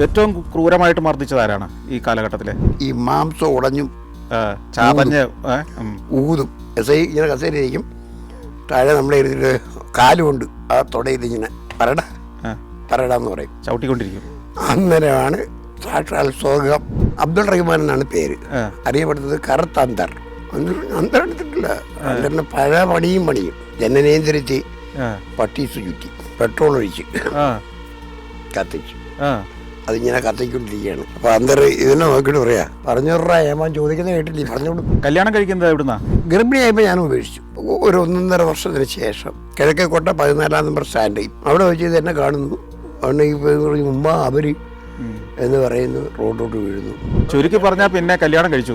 ഏറ്റവും ക്രൂരമായിട്ട് മർദ്ദിച്ചതാരാണ് ഈ കാലഘട്ടത്തിലെ? ഈ മാംസം ഉടഞ്ഞും ചാതഞ്ഞ് ഊതും. ഇങ്ങനെ കസേരയിരിക്കും, താഴെ നമ്മുടെ ഇരുന്നിട്ട് കാലുകൊണ്ട് ആ തുടയിൽ ഇങ്ങനെ പറടാന്ന് പറയും, ചവിട്ടിക്കൊണ്ടിരിക്കും. അന്നേരമാണ് സാക്ഷാൽ സ്വർഗം. അബ്ദുൾ റഹ്മാൻ എന്നാണ് പേര്. അറിയപ്പെടുന്നത് കറുത്ത അന്തർ. അന്തർ എടുത്തിട്ടില്ല, അന്തറിന് പഴ പണിയും ജനനേന്ദ്രിച്ച് പട്ടീസ് ചുറ്റി പെട്രോൾ ഒഴിച്ച് കത്തിച്ചു. അതിങ്ങനെ കത്തിക്കൊണ്ടിരിക്കുകയാണ്. അപ്പൊ അന്തർ ഇതിനെ നോക്കിയിട്ട് പറയാ, പറഞ്ഞോറാ ഏമാൻ ചോദിക്കുന്ന കേട്ടില്ലേ, പറഞ്ഞോളൂ. കല്യാണം കഴിക്കുന്നത് എവിടുന്നാ? ഗർഭിണിയായപ്പോൾ ഞാൻ ഉപേക്ഷിച്ചു. ഒരു 1.5 വർഷത്തിന് ശേഷം കിഴക്കേക്കോട്ട 14 നമ്പർ സ്റ്റാൻഡ് അവിടെ വെച്ച് ഇത് എന്നെ കാണുന്നു. അതുകൊണ്ട് ഉമ്മ അവര് എന്ന് പറയുന്നു, റോഡോട്ട് വീഴുന്നു. ചുരുക്കി പറഞ്ഞാൽ പിന്നെ കല്യാണം കഴിച്ചു.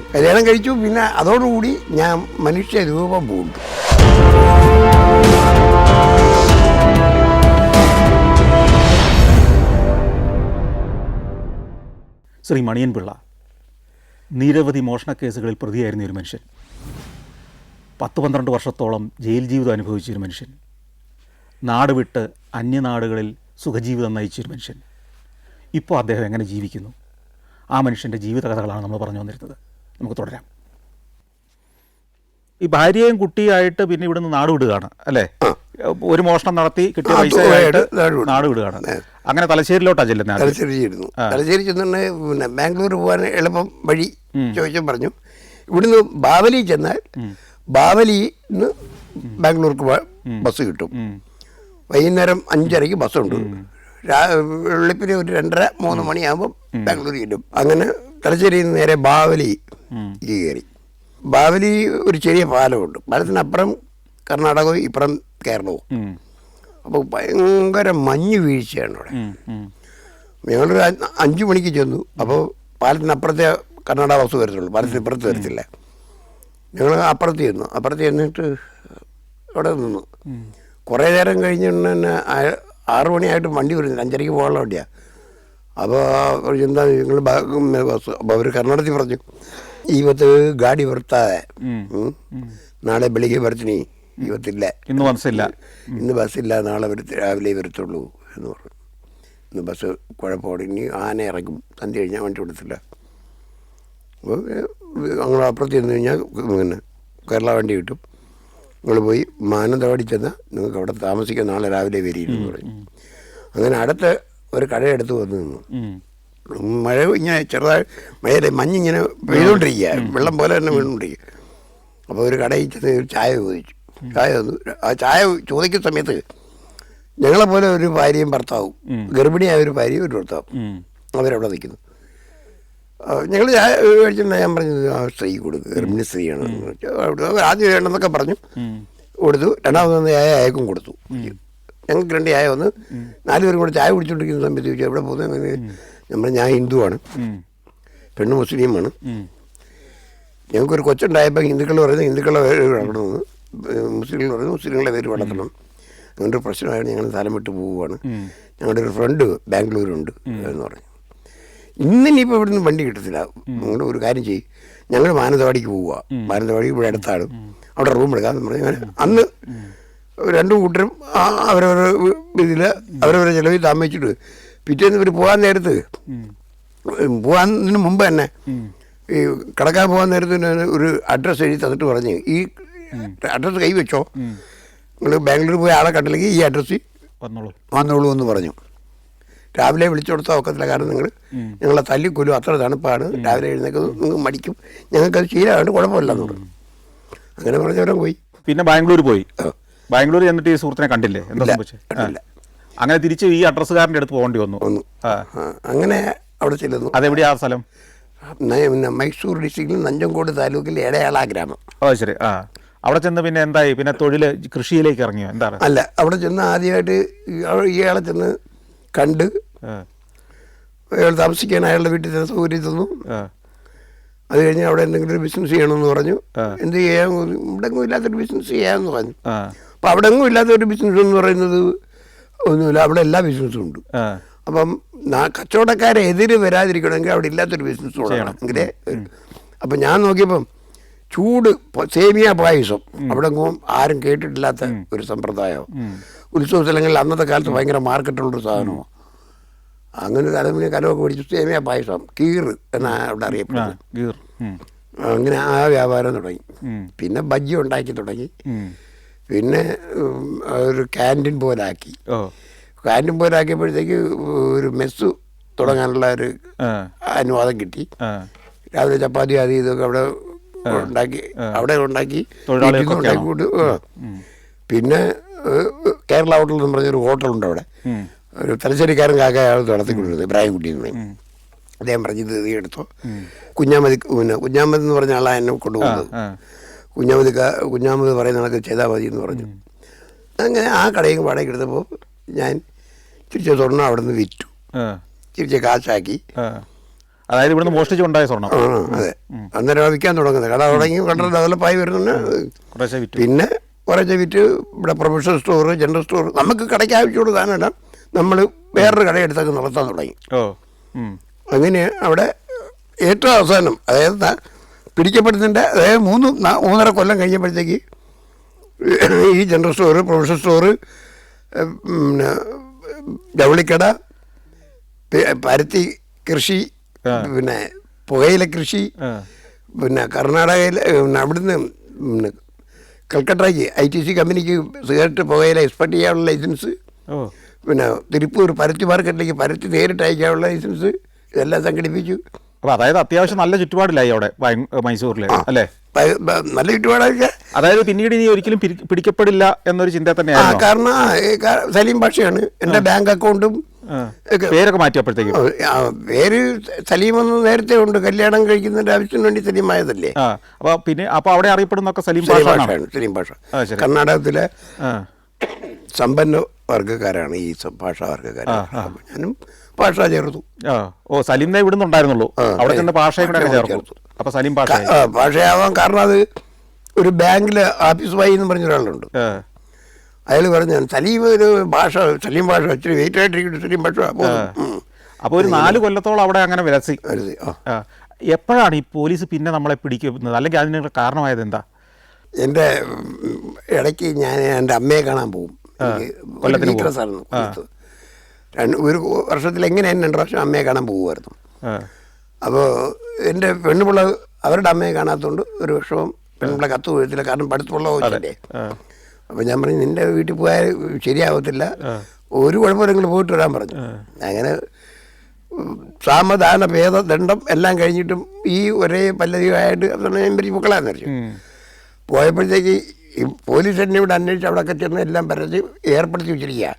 പിന്നെ അതോടുകൂടി ഞാൻ മനുഷ്യ രൂപം പൂണ്ടു. ശ്രീ മണിയൻ പിള്ള നിരവധി മോഷണക്കേസുകളിൽ പ്രതിയായിരുന്ന ഒരു മനുഷ്യൻ, 10-12 വർഷത്തോളം ജയിൽ ജീവിതം അനുഭവിച്ചൊരു മനുഷ്യൻ, നാട് വിട്ട് അന്യനാടുകളിൽ സുഖജീവിതം നയിച്ചൊരു മനുഷ്യൻ. ഇപ്പോൾ അദ്ദേഹം എങ്ങനെ ജീവിക്കുന്നു? ആ മനുഷ്യൻ്റെ ജീവിത കഥകളാണ് നമ്മൾ പറഞ്ഞു വന്നിരുന്നത്. നമുക്ക് തുടരാം. ഈ ഭാര്യയും കുട്ടിയായിട്ട് പിന്നെ ഇവിടുന്ന് നാട് വിടുകയാണ് അല്ലേ? ഒരു മോഷണം നടത്തി കിട്ടിയ പൈസയായിട്ട് നാട് വിടുകയാണ്. അങ്ങനെ തലശ്ശേരിയിലോട്ടാണ് ചെല്ലുന്നത്. തലശ്ശേരി ചെന്നിട്ട് പിന്നെ ബാംഗ്ലൂർ പോകാൻ എളുപ്പം വഴി ചോദിച്ചാൽ പറഞ്ഞു, ഇവിടുന്ന് ബാവലി ചെന്നാൽ ബാവലിന്ന് ബാംഗ്ലൂർക്ക് ബസ് കിട്ടും. വൈകുന്നേരം 5:30 ബസ്സുണ്ട്. വെളുപ്പിന് ഒരു 2:30-3 മണിയാകുമ്പോൾ ബാംഗ്ലൂർ കിട്ടും. അങ്ങനെ തലശ്ശേരിയിൽ നിന്ന് നേരെ ബാവലി കയറി. ബാവലി ഒരു ചെറിയ പാലമുണ്ട്. പാലത്തിനപ്പുറം കർണാടകവും ഇപ്പുറം കേരളവും. അപ്പോൾ ഭയങ്കര മഞ്ഞ് വീഴ്ചയാണ് അവിടെ. ഞങ്ങളൊരു 5 മണിക്ക് ചെന്നു. അപ്പോൾ പാലത്തിനപ്പുറത്തെ കർണാടക ബസ് വരത്തുള്ളൂ, പാലത്തിന് ഇപ്പുറത്ത് വരത്തില്ല. ഞങ്ങൾ അപ്പുറത്ത് ചെന്നിട്ട് അവിടെ നിന്നു. കുറേ നേരം കഴിഞ്ഞ് തന്നെ 6 മണിയായിട്ട് വണ്ടി വരുന്നില്ല, 5:30 പോകാനുള്ള വണ്ടിയാണ്. അപ്പോൾ എന്താ നിങ്ങൾ ബസ്? അപ്പോൾ അവർ കർണാടകത്തിൽ പറഞ്ഞു, ಇವತ್ತು ಗಾಡಿ ಬರ್ತಾ നാളെ ಬೆಳಿಗ್ಗೆ ಬರ್ತೀನಿ, ಇವತ್ತಿಲ್ಲ, ഇന്ന് ബസ്സില്ല, നാളെ രാവിലെ വരത്തുള്ളൂ എന്ന് പറഞ്ഞു. ഇന്ന് ബസ് കുഴപ്പമാണ്, ഇനി ആന ഇറങ്ങും, സന്ധ്യ കഴിഞ്ഞാൽ വണ്ടി കൊടുത്തില്ല. അപ്പോൾ ഞങ്ങൾ അപ്പുറത്ത് ചെന്ന് കഴിഞ്ഞാൽ പിന്നെ കേരള വണ്ടി കിട്ടും, നിങ്ങൾ പോയി മാനന്തവാടി ചെന്നാൽ നിങ്ങൾക്ക് അവിടെ താമസിക്കാൻ, നാളെ രാവിലെ വരികയെന്ന് പറയും. അങ്ങനെ അടുത്ത ഒരു കടയെടുത്ത് വന്ന് നിന്നു. മഴ ഇങ്ങനെ ചെറുതായി മഞ്ഞിങ്ങനെ പെയ്തുകൊണ്ടിരിക്കുക, വെള്ളം പോലെ തന്നെ വീണുകൊണ്ടിരിക്കുക. അപ്പോൾ ഒരു കടയിൽ ചെന്ന് ഒരു ചായ ചോദിച്ചു. ചായ തന്നു. ആ ചായ ചോദിക്കുന്ന സമയത്ത് ഞങ്ങളെപ്പോലെ ഒരു ഭാര്യയും ഭർത്താവും, ഗർഭിണിയായ ഒരു ഭാര്യയും ഒരു ഭർത്താവും അവരവിടെ നിൽക്കുന്നു. ഞങ്ങൾ ചായ കഴിച്ചിട്ടുണ്ടെങ്കിൽ ഞാൻ പറഞ്ഞത് ആ സ്ത്രീ കൊടുക്കുക, ഗർഭിണി സ്ത്രീയാണ്. ആദ്യം വേണമെന്നൊക്കെ പറഞ്ഞു കൊടുത്തു. രണ്ടാമത് ചായ അയക്കും കൊടുത്തു. ഞങ്ങൾക്ക് 2 ചായ വന്ന് 4 പേരും കൂടെ ചായ കുടിച്ചുകൊണ്ടിരിക്കുന്ന സമയത്ത് ചോദിച്ചു, എവിടെ പോകുന്നത്? ഞാൻ ഹിന്ദുവാണ്, പെണ്ണ് മുസ്ലിമാണ്. ഞങ്ങൾക്കൊരു കൊച്ചുണ്ടായപ്പോൾ ഹിന്ദുക്കൾ പറയുന്നത് ഹിന്ദുക്കളെ പേര് വളർത്തണമെന്ന്, മുസ്ലിങ്ങൾ പറയുന്നത് മുസ്ലിങ്ങളെ പേര് വളർത്തണം. അങ്ങനൊരു പ്രശ്നമായിട്ട് ഞങ്ങൾ സ്ഥലം വിട്ട് പോവുകയാണ്. ഞങ്ങളുടെ ഒരു ഫ്രണ്ട് ബാംഗ്ലൂരുണ്ട് എന്ന് പറഞ്ഞു. ഇന്നിനിപ്പോൾ ഇവിടുന്ന് വണ്ടി കിട്ടത്തില്ല, നിങ്ങൾ ഒരു കാര്യം ചെയ്യും, ഞങ്ങൾ മാനന്തവാടിക്ക് പോവുക, മാനന്തവാടി ഇവിടെ അടുത്താണ്, അവിടെ റൂം എടുക്കാമെന്ന് പറഞ്ഞു. അങ്ങനെ അന്ന് 2 കൂട്ടരും അവരവരുടെ ഇതിൽ അവരവരുടെ ചിലവിൽ താമസിച്ചിട്ട് പിറ്റേന്ന് ഇവർ പോകാനതിന് മുമ്പ് തന്നെ ഈ കടക്കാൻ പോകാൻ നേരത്ത് ഒരു അഡ്രസ്സ് എഴുതി തന്നിട്ട് പറഞ്ഞ്, ഈ അഡ്രസ്സ് കൈവച്ചോ, നിങ്ങൾ ബാംഗ്ലൂർ പോയി ആളെ കണ്ടില്ലെങ്കിൽ ഈ അഡ്രസ്സിൽ വന്നോളൂ എന്ന് പറഞ്ഞു. രാവിലെ വിളിച്ചു കൊടുത്താൽ ഒക്കത്തില്ല, കാരണം ഞങ്ങളെ തല്ലിക്കൊല്ലും, അത്ര തണുപ്പാണ്, രാവിലെ എഴുന്നേക്കുന്നത് നിങ്ങൾ മടിക്കും, ഞങ്ങൾക്കത് ശീലമായിട്ട് കുഴപ്പമില്ലെന്ന് പറഞ്ഞു. അങ്ങനെ പറഞ്ഞവരെ പോയി. പിന്നെ ബാംഗ്ലൂർ പോയി. ബാംഗ്ലൂർ ചെന്നിട്ട് ഈ സുഹൃത്തിനെ കണ്ടില്ലേ? എന്താ സംഭവിച്ചത്? അങ്ങനെ തിരിച്ച് ഈ അഡ്രസ്സുകാരൻ്റെ അടുത്ത് പോകേണ്ടി വന്നു. അങ്ങനെ അവിടെ ചെല്ലുന്നു. അതെവിടെയാ ആ സ്ഥലം? മൈസൂർ ഡിസ്ട്രിക്റ്റിൽ നഞ്ചങ്കോട് താലൂക്കിൽ എടയാള ഗ്രാമം. ശരി. അവിടെ ചെന്ന് പിന്നെ എന്തായി? പിന്നെ തൊഴിൽ കൃഷിയിലേക്ക് ഇറങ്ങിയോ? എന്താണ്? അല്ല, അവിടെ ചെന്ന് ആദ്യമായിട്ട് ഇയാളെ ചെന്ന് കണ്ട് അയാൾ താമസിക്കാൻ അയാളുടെ വീട്ടിൽ തന്നെ സൗകര്യം തന്നു. അത് കഴിഞ്ഞ് അവിടെ എന്തെങ്കിലും ഒരു ബിസിനസ് ചെയ്യണമെന്ന് പറഞ്ഞു. എന്ത് ചെയ്യാൻ? ഇവിടെ എങ്ങും ഇല്ലാത്തൊരു ബിസിനസ് ചെയ്യാമെന്ന് പറഞ്ഞു. അപ്പം അവിടെ എങ്ങും ഇല്ലാത്തൊരു ബിസിനസ് എന്ന് പറയുന്നത് ഒന്നുമില്ല, അവിടെ എല്ലാ ബിസിനസ്സും ഉണ്ട്. അപ്പം കച്ചവടക്കാരെ എതിര് വരാതിരിക്കണമെങ്കിൽ അവിടെ ഇല്ലാത്തൊരു ബിസിനസ് തുടങ്ങണം എങ്കിലേ. അപ്പം ഞാൻ നോക്കിയപ്പം ചൂട് സേമിയ പായസം അവിടെ എങ്ങും ആരും കേട്ടിട്ടില്ലാത്ത ഒരു സമ്പ്രദായം. ഉത്സവ സ്ഥലങ്ങളിൽ അന്നത്തെ കാലത്ത് ഭയങ്കര മാർക്കറ്റുള്ളൊരു സാധനമാണ്. അങ്ങനെ തലമുറ കലമൊക്കെ പിടിച്ച് സേമിയ പായസം കീറ് എന്നാണ് അവിടെ അറിയപ്പെടുന്നത്. ഗീർ. അങ്ങനെ ആ വ്യാപാരം തുടങ്ങി. പിന്നെ ബജ്ജി ഉണ്ടാക്കി തുടങ്ങി. പിന്നെ ഒരു ക്യാൻറ്റീൻ പോലാക്കി. ക്യാൻറ്റീൻ പോലാക്കിയപ്പോഴത്തേക്ക് ഒരു മെസ്സ് തുടങ്ങാനുള്ള ഒരു അനുവാദം കിട്ടി. രാവിലെ ചപ്പാത്തി അത് ഇതൊക്കെ അവിടെ ഉണ്ടാക്കി ഉണ്ടാക്കിക്കൂട്ട്. പിന്നെ കേരള ഹോട്ടൽ എന്ന് പറഞ്ഞൊരു ഹോട്ടലുണ്ട് അവിടെ. ഒരു തലശ്ശേരിക്കാരൻ കാക്കയാൾ നടത്തിക്കൊണ്ടിരുന്നത് ഇബ്രാഹിംകുട്ടി എന്ന് പറയും. അദ്ദേഹം പറഞ്ഞു ഇത് നീ എടുത്തോ. കുഞ്ഞാമത് എന്ന് പറഞ്ഞ ആളാണ് എന്നെ കൊണ്ടുപോകുന്നത്. കുഞ്ഞാമത് പറയുന്ന കണക്ക് ചെയ്താൽ മതി എന്ന് പറഞ്ഞു. അങ്ങനെ ആ കടയും വാടകയ്ക്ക് എടുത്തപ്പോൾ ഞാൻ തിരിച്ച സ്വർണ്ണം അവിടെ നിന്ന് വിറ്റു. തിരിച്ച് കാശാക്കി. അതായത് ഇവിടുന്ന് മോഷ്ടിച്ചുണ്ടായ സ്വർണ്ണം. അതെ, അന്നേരം വിൽക്കാൻ തുടങ്ങുന്നത്. കട തുടങ്ങി കട ഡെവലപ്പായി വരുന്നുണ്ട്. പിന്നെ കുറച്ച് വിറ്റ് ഇവിടെ പ്രൊഫഷണൽ സ്റ്റോർ, ജനറൽ സ്റ്റോർ, നമുക്ക് കടയ്ക്ക് ആവശ്യമുള്ള സാധനമെല്ലാം നമ്മൾ വേറൊരു കടയെടുത്തൊക്കെ നടത്താൻ തുടങ്ങി. അങ്ങനെ അവിടെ ഏറ്റവും അവസാനം അതായത് പിടിക്കപ്പെടുന്നതിൻ്റെ അതായത് 3.5 കൊല്ലം കഴിഞ്ഞപ്പോഴത്തേക്ക് ഈ ജനറൽ സ്റ്റോറ്, പ്രൊഫഷണൽ സ്റ്റോറ്, പിന്നെ ജൗളിക്കട, പരുത്തി കൃഷി, പിന്നെ പുകയില കൃഷി, പിന്നെ കർണാടകയിൽ അവിടുന്ന് പിന്നെ കൽക്കട്ടയ്ക്ക് ITC കമ്പനിക്ക് സിഗരറ്റ് പുകയില എക്സ്പോർട്ട് ചെയ്യാനുള്ള ലൈസൻസ്, പിന്നെ തിരുപ്പൂർ പരുത്തി മാർക്കറ്റിലേക്ക് പരുത്തി നേരിട്ട് അയക്കാനുള്ള ലൈസൻസ്, ഇതെല്ലാം സംഘടിപ്പിച്ചു. അപ്പോൾ അതായത് അത്യാവശ്യം നല്ല ചുറ്റുപാടിലായി അവിടെ മൈസൂരിൽ അല്ലേ? നല്ല ചുറ്റുപാടൊക്കെ. അതായത് പിന്നീട് ഇനി ഒരിക്കലും പിടിക്കപ്പെടില്ല എന്നൊരു ചിന്ത തന്നെയാണ്. കാരണം സലീം പാഷയാണ്. എൻ്റെ ബാങ്ക് അക്കൗണ്ടും പേരൊക്കെ മാറ്റിയപ്പോഴത്തേക്കും പേര് സലീമെന്ന് നേരത്തെ ഉണ്ട്. കല്യാണം കഴിക്കുന്നതിന്റെ ആവശ്യത്തിന് വേണ്ടി സലീം ആയതല്ലേ. അപ്പോൾ അവിടെ അറിയപ്പെടുന്നൊക്കെ സലീം പാഷയാണ്. സലീം പാഷ കർണാടകത്തിലെ സമ്പന്ന വർഗ്ഗക്കാരാണ് ഈ ഭാഷ വർഗ്ഗക്കാർ. ഞാനും ഭാഷ ചേർത്തു. സലീമിനെ ഇവിടുന്ന് ഉണ്ടായിരുന്നുള്ളൂ, അവിടെ ചെന്ന് ഭാഷയും കൂടെ ചേർത്തു. അപ്പോൾ സലീം ഭാഷയാവാൻ കാരണം അത് ഒരു ബാങ്കിൽ ആഫീസ് ബോയ് എന്ന് പറഞ്ഞ ഒരാളുണ്ട്. അയാൾ പറഞ്ഞു സലീം ഒരു ഭാഷ, സലീം ഭാഷ ഇച്ചിരി വെയിറ്റ് ആയിട്ടിരിക്കുന്നു സലീം ഭാഷ. അപ്പോൾ ഒരു 4 കൊല്ലത്തോളം അവിടെ അങ്ങനെ വിലസി. എപ്പോഴാണ് ഈ പോലീസ് പിന്നെ നമ്മളെ പിടിക്കുന്നത്, അല്ലെങ്കിൽ അതിനുള്ള കാരണമായത് എന്താ? എൻ്റെ ഇടയ്ക്ക് ഞാൻ എൻ്റെ അമ്മയെ കാണാൻ പോകും. ഒരു വർഷത്തിൽ എങ്ങനെ 2 പ്രാവശ്യം അമ്മയെ കാണാൻ പോകുമായിരുന്നു. അപ്പോൾ എൻ്റെ പെണ്ണുപിള്ള അവരുടെ അമ്മയെ കാണാത്തതുകൊണ്ട് ഒരു വിഷമം പെണ്ണുപിള്ള കത്ത് പോയത്തില്ല. കാരണം പഠിത്തമുള്ള കോച്ചല്ലേ. അപ്പോൾ ഞാൻ പറഞ്ഞു നിൻ്റെ വീട്ടിൽ പോയാൽ ശരിയാവത്തില്ല, ഒരു കുഴപ്പമില്ലെങ്കിൽ പോയിട്ട് വരാൻ പറഞ്ഞു. അങ്ങനെ സാമധാന ഭേദ ദണ്ഡം എല്ലാം കഴിഞ്ഞിട്ടും ഈ ഒരേ പല്ലവിയായിട്ട് ഞാൻ മക്കളാന്ന് വെച്ചു. പോയപ്പോഴത്തേക്ക് ഈ പോലീസ് എന്നെ ഇവിടെ അന്വേഷിച്ച് അവിടെയൊക്കെ ചെന്ന് എല്ലാം പറഞ്ഞ് ഏർപ്പെടുത്തി വെച്ചിരിക്കുക.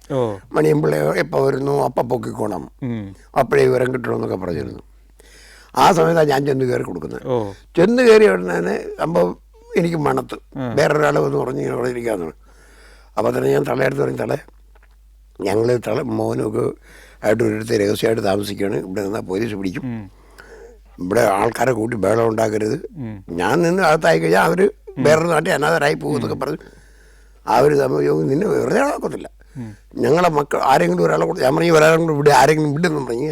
മണിയമ്പിള്ള എപ്പോൾ വരുന്നു അപ്പം പൊക്കിക്കോണം, അപ്പോഴേ വിവരം കിട്ടണമെന്നൊക്കെ പറഞ്ഞിരുന്നു. ആ സമയത്താണ് ഞാൻ ചെന്ന് കയറി കൊടുക്കുന്നത്. ചെന്ന് കയറി ഉടനെ സംഭവം എനിക്ക് മണത്ത് വേറൊരാൾ വന്ന് പറഞ്ഞ് അവിടെ ഇരിക്കാമെന്നാണ്. അപ്പോൾ തന്നെ ഞാൻ തളയെടുത്ത് പറഞ്ഞു, ഞങ്ങൾ മോനൊക്കെ ആയിട്ട് ഒരിടത്ത് രഹസ്യമായിട്ട് താമസിക്കുകയാണ്, ഇവിടെ നിന്നാൽ പോലീസ് പിടിക്കും, ഇവിടെ ആൾക്കാരെ കൂട്ടി ബഹളം ഉണ്ടാക്കരുത്, ഞാൻ നിന്ന് അകത്തായി കഴിഞ്ഞാൽ അവർ വേറൊരു നാട്ടിൽ അനാഥരായി പോകുമെന്നൊക്കെ പറഞ്ഞു. അവർ സംഭവം നിന്നെ വെറുതെ ആക്കത്തില്ല, ഞങ്ങളെ മക്കൾ ആരെങ്കിലും ഒരാളെ കൂടെ, ഞാൻ പറഞ്ഞു ഒരാളെ കൂടെ ഇവിടെ ആരെങ്കിലും വിടുന്നു പറഞ്ഞു.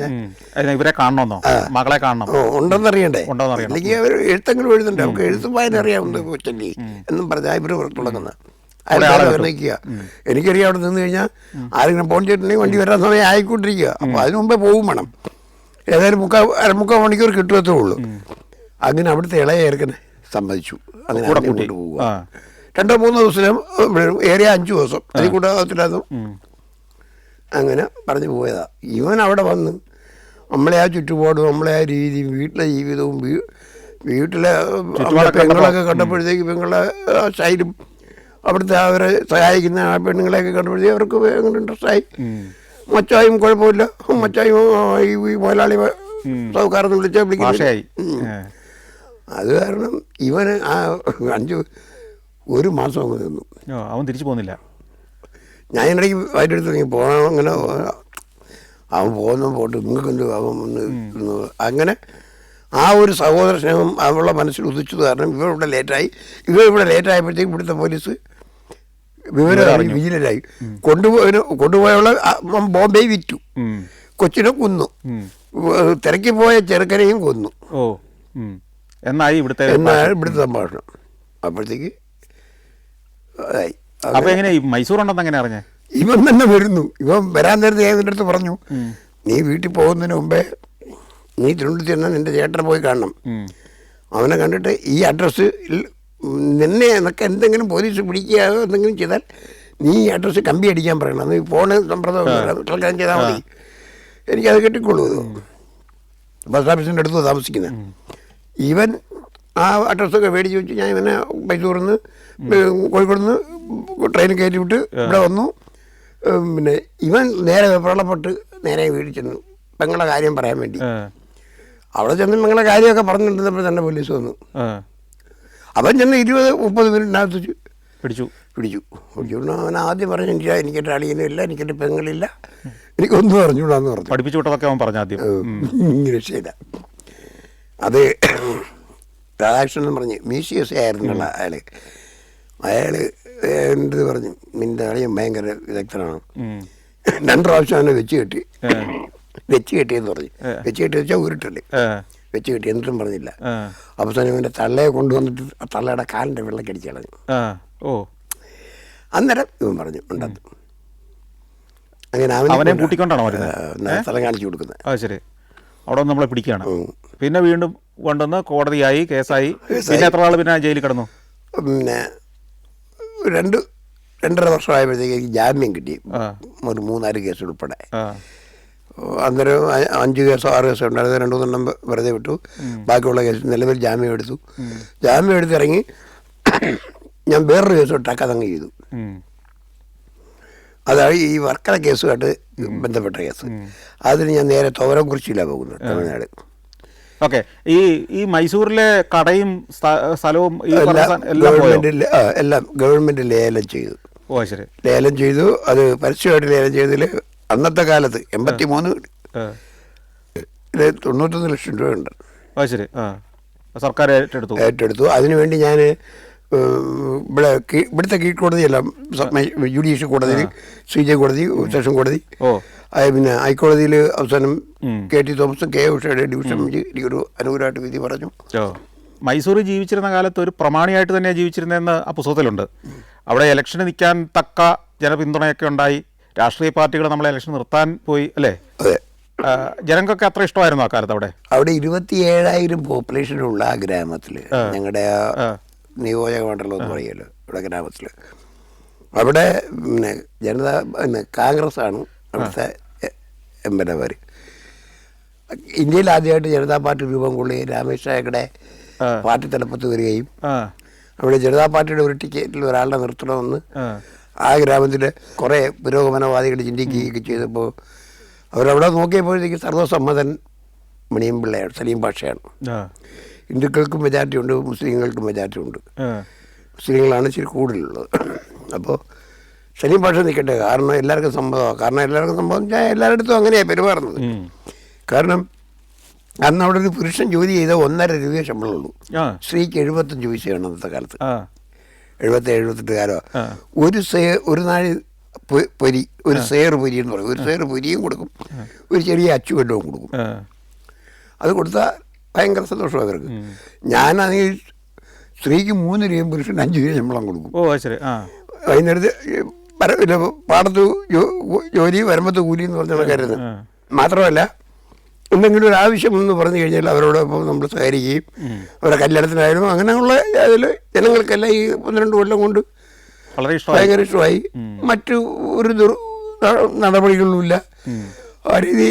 ഇവരെ കാണണമെന്നോ, മകളെ കാണണം, ഉണ്ടെന്നറിയണ്ടേ, അല്ലെങ്കിൽ അവർ എഴുത്തെങ്കിലും എഴുതണ്ടേ, അവർക്ക് എഴുത്തും വായന അറിയാവുന്നത് കൊച്ചല്ലേ എന്നും പറഞ്ഞാൽ ഇവർ തുടങ്ങുന്നത്. അയൽക്കാരിക്കുക എനിക്കറിയാം. അവിടെ നിന്ന് കഴിഞ്ഞാൽ ആരെങ്കിലും ഫോൺ ചെയ്തിട്ടുണ്ടെങ്കിൽ വണ്ടി വരാൻ സമയം ആയിക്കൊണ്ടിരിക്കുക. അപ്പോൾ അതിന് മുമ്പേ പോകും വേണം. ഏതായാലും 3/4 മണിക്കൂർ കിട്ടുമത്തേ ഉള്ളൂ. അങ്ങനെ അവിടുത്തെ ഇളയ ചേർക്കനെ സമ്മതിച്ചു. അങ്ങനെ കൊണ്ട് പോവുക. 2-3 ദിവസം ഏറിയ 5 ദിവസം അതിൽ കൂടാകത്തില്ലായിരുന്നു. അങ്ങനെ പറഞ്ഞു പോയതാ. ഇവൻ അവിടെ വന്ന് നമ്മളെ ആ ചുറ്റുപാടും നമ്മളെ ആ രീതിയും വീട്ടിലെ ജീവിതവും വീട്ടിലെ പെങ്ങളൊക്കെ കണ്ടപ്പോഴത്തേക്ക് പെങ്ങളെ സ്റ്റൈലും അവിടുത്തെ അവരെ സഹായിക്കുന്ന ആ പെണ്ണുങ്ങളെയൊക്കെ കണ്ടപ്പോഴത്തേക്ക് അവർക്ക് ഭയങ്കര ഇൻട്രസ്റ്റായി. മച്ചായും കുഴപ്പമില്ല, മച്ചായും ഈ മുതലാളി സൗകാരെന്ന് വിളിച്ചാൽ വിളിക്കുന്നു. അത് കാരണം ഇവന് ആ 1 മാസം അങ്ങ് നിന്നു. അവൻ തിരിച്ചു പോകുന്നില്ല. ഞാൻ ഇടയ്ക്ക് അതിൻ്റെ അടുത്ത് പോകണം, അങ്ങനെ അവൻ പോട്ട് നിങ്ങൾക്കെന്ത് അവൻ വന്ന് അങ്ങനെ ആ ഒരു സഹോദര സ്നേഹം അവളുടെ മനസ്സിൽ ഉദിച്ചത് കാരണം ഇവരിവിടെ ലേറ്റായപ്പോഴത്തേക്ക് ഇവിടുത്തെ പോലീസ് വിവരം വിജിലൻ്റായി കൊണ്ടുപോയുള്ള ബോംബെ വിറ്റു, കൊച്ചിനെ കൊന്നു, തിരക്കി പോയ ചെറുക്കനെയും കൊന്നു എന്നായി ഇവിടുത്തെ സംഭാഷണം. അപ്പോഴത്തേക്ക് അതായി. മൈസൂർ ഉണ്ടെന്ന് എങ്ങനെ അറിഞ്ഞേ? ഇവൻ തന്നെ വരുന്നു. ഇവൻ വരാൻ നേരത്തെ ഞാൻ ഇതിൻ്റെ അടുത്ത് പറഞ്ഞു നീ വീട്ടിൽ പോകുന്നതിന് മുമ്പേ നീ തിരുവനന്തപുരത്ത് ചെന്നാൽ നിൻ്റെ ചേട്ടനെ പോയി കാണണം. അവനെ കണ്ടിട്ട് ഈ അഡ്രസ്സിൽ നിന്നെ എന്നൊക്കെ എന്തെങ്കിലും പോലീസ് പിടിക്കുകയോ എന്തെങ്കിലും ചെയ്താൽ നീ ഈ അഡ്രസ്സ് കമ്പി അടിക്കാൻ പറയണം. നീ ഫോണ് സമ്പ്രദായം ചെയ്താൽ മതി, എനിക്കത് കിട്ടിക്കൊള്ളൂ. ബസ് ഓഫീസിൻ്റെ അടുത്ത് താമസിക്കുന്നത്. ഇവൻ ആ അഡ്രസ്സൊക്കെ മേടിച്ച് വെച്ച് ഞാൻ ഇവനെ മൈസൂരിൽ നിന്ന് കോഴിക്കോട് നിന്ന് ട്രെയിൻ കയറ്റി വിട്ട് ഇവിടെ വന്നു. പിന്നെ ഇവൻ നേരെ വെപ്രാളപ്പെട്ട് നേരെ വീട്ടിൽ ചെന്നു പെങ്ങളെ കാര്യം പറയാൻ വേണ്ടി. അവിടെ ചെന്ന് പെങ്ങളെ കാര്യമൊക്കെ പറഞ്ഞിരുന്നപ്പോൾ തന്നെ പോലീസ് വന്നു. അവൻ ചെന്ന് 20-30 മിനിറ്റിനകത്ത് പിടിച്ചു. അവൻ ആദ്യം പറഞ്ഞു, എനിക്കൊരു അളിയനും ഇല്ല, എനിക്കൊരു പെങ്ങളില്ല, എനിക്കൊന്നും അറിഞ്ഞൂടാന്ന് പറഞ്ഞു. പഠിപ്പിച്ചു വിട്ടതൊക്കെ അവൻ പറഞ്ഞു ആദ്യം. ഇങ്ങനെ ചെയ്ത അത് രാധാകൃഷ്ണൻ എന്ന് പറഞ്ഞ് മ്യൂസിയസ് ആയിരുന്നുള്ള അയാൾ എൻ്റെ പറഞ്ഞു, നിൻ്റെ അളിയൻ ഭയങ്കര വിദഗ്ധനാണ്. 2 പ്രാവശ്യം അവനെ വെച്ച് കെട്ടിയെന്ന് പറഞ്ഞു. വെച്ച് കെട്ടി വെച്ചാൽ ഉരുട്ടല്ലേ, വെച്ച് കെട്ടി എന്നിട്ടും പറഞ്ഞില്ല. അവസാനം ഇവൻ്റെ തള്ളയെ കൊണ്ടുവന്നിട്ട് ആ തള്ളയുടെ കാലിൻ്റെ വെള്ളക്കടിച്ച് കളഞ്ഞു. അന്നേരം ഇവൻ പറഞ്ഞു ഉണ്ടെന്ന്. അങ്ങനെ അവനെ കൂട്ടിക്കൊണ്ടാണോ സ്ഥലം കാണിച്ചു കൊടുക്കുന്നത്. ശരി, അവിടെ നമ്മളെ പിടിക്കുകയാണ്. പിന്നെ വീണ്ടും കൊണ്ടുവന്ന് കോടതിയായി, കേസായി. പിന്നെ എത്ര ആൾ പിന്നെ ജയിലിൽ കിടന്നു? പിന്നെ 2-2.5 വർഷമായപ്പോഴത്തേക്ക് ജാമ്യം കിട്ടി, ഒരു 3-4 കേസ് ഉൾപ്പെടെ. അന്നേരം 5 കേസോ 6 കേസോ ഉണ്ടായിരുന്നു. 2-3 വെറുതെ വിട്ടു. ബാക്കിയുള്ള കേസ് നിലവിൽ ജാമ്യം എടുത്തു. ജാമ്യം എടുത്തിറങ്ങി ഞാൻ വേറൊരു കേസ് ഇട്ടാക്കാതങ്ങ് ചെയ്തു. അതാണ് ഈ വർക്കല കേസുമായിട്ട് ബന്ധപ്പെട്ട കേസ്. അതിന് ഞാൻ നേരെ തോവരംകുറിച്ചിയിലാണ് പോകുന്നത്, തമിഴ്നാട്. ഓക്കെ. ഈ മൈസൂരിലെ കടയും സ്ഥലവും എല്ലാം ഗവൺമെന്റ് ലേലം ചെയ്തു. ശരി, ലേലം ചെയ്തു. അത് പരസ്യമായിട്ട് ലേലം ചെയ്തതിൽ അന്നത്തെ കാലത്ത് 83 91 ലക്ഷം രൂപയുണ്ട്. ശരി, സർക്കാർ ഏറ്റെടുത്തു. അതിനുവേണ്ടി ഞാൻ ഇവിടുത്തെ കീഴ്ക്കോടതിയെല്ലാം ജുഡീഷ്യൽ കോടതി, CJ കോടതി, സെഷൻ കോടതി, പിന്നെ ഹൈക്കോടതിയിൽ അവസാനം KT തോമസും KA ഉഷയുടെ ഡിവിഷൻ ബെഞ്ച് ഒരു അനുകൂലമായിട്ട് വിധി പറഞ്ഞു. മൈസൂരിൽ ജീവിച്ചിരുന്ന കാലത്ത് ഒരു പ്രമാണിയായിട്ട് തന്നെയാണ് ജീവിച്ചിരുന്നതെന്ന് ആ പുസ്തകത്തിലുണ്ട്. അവിടെ ഇലക്ഷന് നിൽക്കാൻ തക്ക ജനപിന്തുണയൊക്കെ ഉണ്ടായി. രാഷ്ട്രീയ പാർട്ടികൾ നമ്മളെ ഇലക്ഷൻ നിർത്താൻ പോയി, അല്ലേ? അതെ. ജനങ്ങൾക്ക് അത്ര ഇഷ്ടമായിരുന്നു ആ കാലത്ത്? അവിടെ 27,000 പോപ്പുലേഷനുള്ള ആ ഗ്രാമത്തിൽ, ഞങ്ങളുടെ നിയോജക മണ്ഡലം എന്ന് പറയുമല്ലോ ഇവിടെ ഗ്രാമത്തിൽ, അവിടെ പിന്നെ കോൺഗ്രസ്സാണ് അവിടുത്തെ എംഎൽഎമാർ. ഇന്ത്യയിൽ ആദ്യമായിട്ട് ജനതാ പാർട്ടി രൂപം കൊള്ളുകയും രാമേഷ് നായരുടെ പാർട്ടി തലപ്പത്ത് വരികയും അവിടെ ജനതാ പാർട്ടിയുടെ ഒരു ടിക്കറ്റിൽ ഒരാളുടെ നിർത്തണമെന്ന് ആ ഗ്രാമത്തിൽ കുറേ പുരോഗമനവാദികൾ ചിന്തിക്കുകയൊക്കെ ചെയ്തപ്പോൾ അവരവിടെ നോക്കിയപ്പോഴത്തേക്ക് സർവ്വസമ്മതൻ മണിയമ്പിള്ളയാണ്, സലീം പാഷയാണ്. ഹിന്ദുക്കൾക്കും മെജോറിറ്റി ഉണ്ട്, മുസ്ലിങ്ങൾക്കും മെജോറിറ്റി ഉണ്ട്. മുസ്ലിങ്ങളാണ് ഇച്ചിരി കൂടുതലുള്ളത്. അപ്പോൾ സലീം പാഷ നിൽക്കട്ടെ, കാരണം എല്ലാവർക്കും സമ്മതമാണ്. കാരണം എല്ലാവർക്കും സമ്മതം ഞാൻ എല്ലായിടത്തും അങ്ങനെയാണ് പെരുമാറുന്നത്. കാരണം അന്ന് അവിടെ ഒരു പുരുഷൻ ജോലി ചെയ്ത 1.5 രൂപയെ ശമ്പളമുള്ളൂ. സ്ത്രീക്ക് 75 പൈസയാണ് അന്നത്തെ കാലത്ത്. 77-78 കാലമാണ്. ഒരു നാഴി പൊരി, ഒരു സേറ് പൊരി എന്ന് പറയും, ഒരു സേറ് പൊരിയും കൊടുക്കും, ഒരു ചെറിയ അച്ചുവെള്ളവും കൊടുക്കും. അത് കൊടുത്താൽ ഭയങ്കര സന്തോഷമാണ് അവർക്ക്. ഞാനാണെങ്കിൽ സ്ത്രീക്ക് 3 രൂപയും പുരുഷന് 5 രൂപ ശമ്പളം കൊടുക്കും. വൈകുന്നേരത്ത് പാടത്ത് ജോലി, വരമ്പത്ത് കൂലി എന്ന് പറഞ്ഞാൽ കരുതുന്നത്. മാത്രമല്ല എന്തെങ്കിലും ഒരു ആവശ്യം എന്ന് പറഞ്ഞു കഴിഞ്ഞാൽ അവരോടൊപ്പം നമ്മൾ സഹകരിക്കുകയും അവരുടെ കല്യാണത്തിനായാലും അങ്ങനെയുള്ള അതിൽ ജനങ്ങൾക്കെല്ലാം ഈ 12 കൊല്ലം കൊണ്ട് ഭയങ്കര ഇഷ്ടമായി. മറ്റു ഒരു നടപടികളുമില്ല. ആ രീതി